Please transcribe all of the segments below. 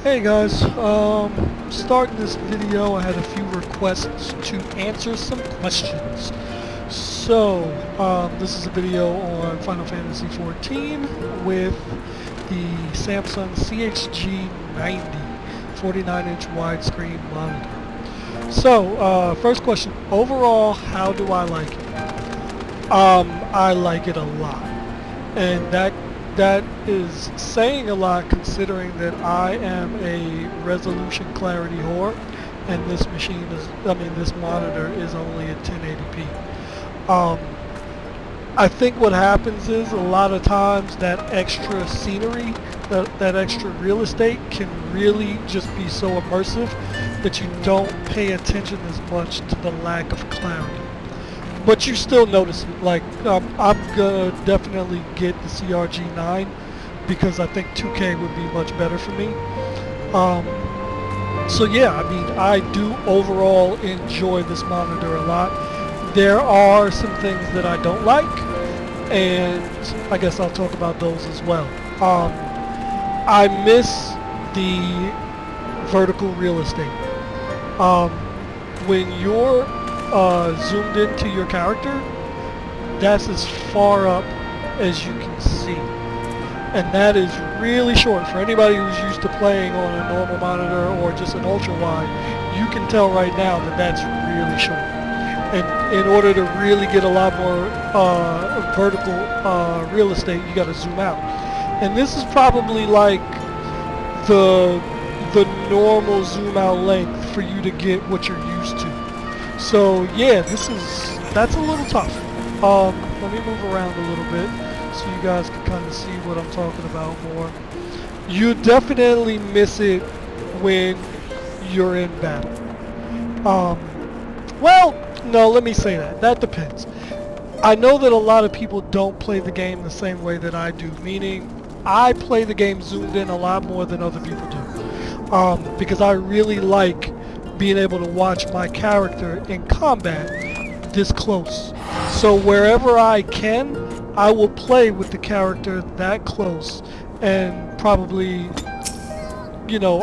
Hey guys, starting this video I had a few requests to answer some questions. So, this is a video on Final Fantasy XIV with the Samsung CHG90 49-inch widescreen monitor. So, first question, overall, how do I like it? I like it a lot. And that is saying a lot considering that I am a resolution clarity whore and this this monitor is only at 1080p. I think what happens is a lot of times that extra scenery, that extra real estate can really just be so immersive that you don't pay attention as much to the lack of clarity. But you still notice it. Like, I'm gonna definitely get the CRG9 because I think 2K would be much better for me. So yeah, I mean, I do overall enjoy this monitor a lot. There are some things that I don't like, and I guess I'll talk about those as well. I miss the vertical real estate. When you're zoomed into your character, that's as far up as you can see, and that is really short. For anybody who's used to playing on a normal monitor or just an ultra wide, you can tell right now that that's really short, and in order to really get a lot more vertical real estate, you got to zoom out, and this is probably like the normal zoom out length for you to get what you're used to. So yeah, that's a little tough. Let me move around a little bit so you guys can kind of see what I'm talking about more. You definitely miss it when you're in battle. Well, no, let me say that. That depends. I know that a lot of people don't play the game the same way that I do, meaning I play the game zoomed in a lot more than other people do. Because I really like being able to watch my character in combat this close. So wherever I can, I will play with the character that close and probably, you know,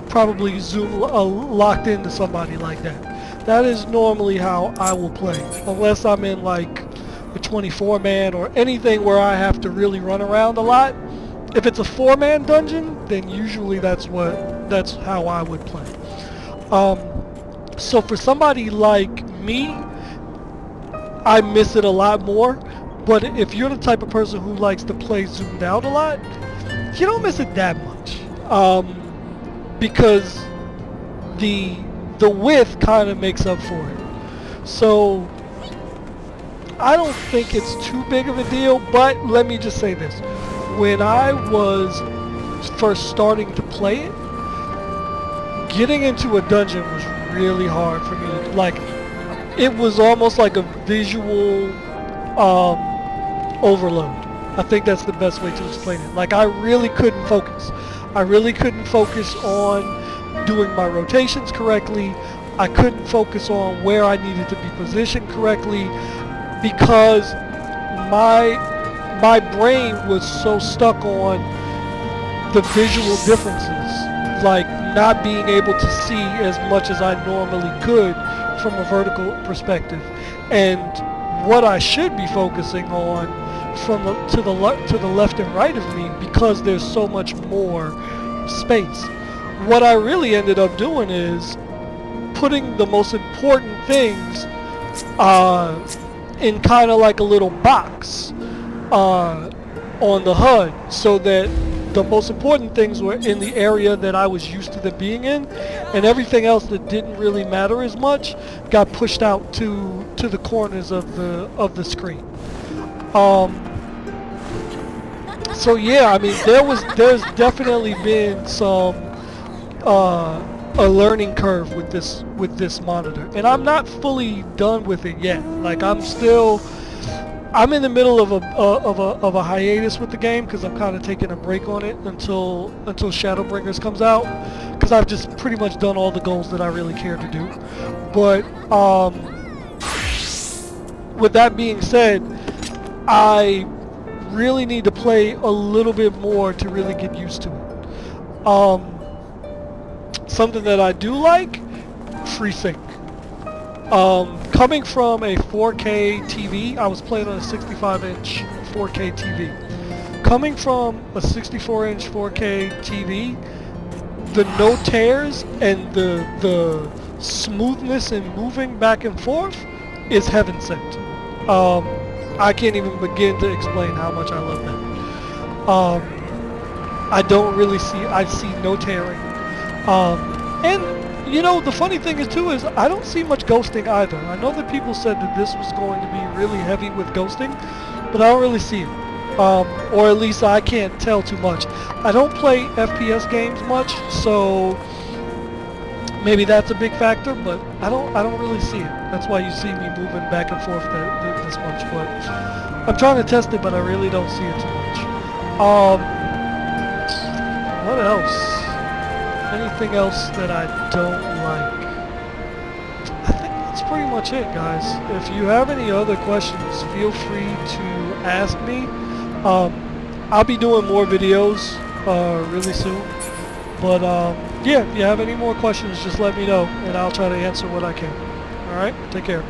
probably zoom locked into somebody like that. That is normally how I will play, unless I'm in like a 24-man or anything where I have to really run around a lot. If it's a 4-man dungeon, then usually that's how I would play. So for somebody like me, I miss it a lot more. But if you're the type of person who likes to play zoomed out a lot, you don't miss it that much, because the width kind of makes up for it. So I don't think it's too big of a deal. But let me just say this. When I was first starting to play it, getting into a dungeon was really hard for me. Like, it was almost like a visual overload. I think that's the best way to explain it. Like, I really couldn't focus. I really couldn't focus on doing my rotations correctly. I couldn't focus on where I needed to be positioned correctly because my brain was so stuck on the visual differences, like not being able to see as much as I normally could from a vertical perspective, and what I should be focusing on from to the left and right of me, because there's so much more space. What I really ended up doing is putting the most important things in kind of like a little box on the HUD, so that the most important things were in the area that I was used to them being in, and everything else that didn't really matter as much got pushed out to the corners of the screen. So yeah, I mean, there's definitely been some a learning curve with this monitor, and I'm not fully done with it yet. Like, I'm in the middle of a hiatus with the game because I'm kind of taking a break on it until Shadowbringers comes out, because I've just pretty much done all the goals that I really care to do. But with that being said, I really need to play a little bit more to really get used to it. Something that I do like, FreeSync. Coming from a 4K TV, I was playing on a 65-inch 4K TV. Coming from a 64-inch 4K TV, the no tears and the smoothness in moving back and forth is heaven sent. I can't even begin to explain how much I love that. I don't really I see no tearing. And you know, the funny thing is too is I don't see much ghosting either. I know that people said that this was going to be really heavy with ghosting, but I don't really see it. Or at least I can't tell too much. I don't play FPS games much, so maybe that's a big factor, but I don't really see it. That's why you see me moving back and forth this much. But I'm trying to test it, but I really don't see it too much. What else? Anything else that I don't like? I think that's pretty much it, guys. If you have any other questions, feel free to ask me. I'll be doing more videos really soon. But yeah, if you have any more questions, just let me know, and I'll try to answer what I can. Alright, take care.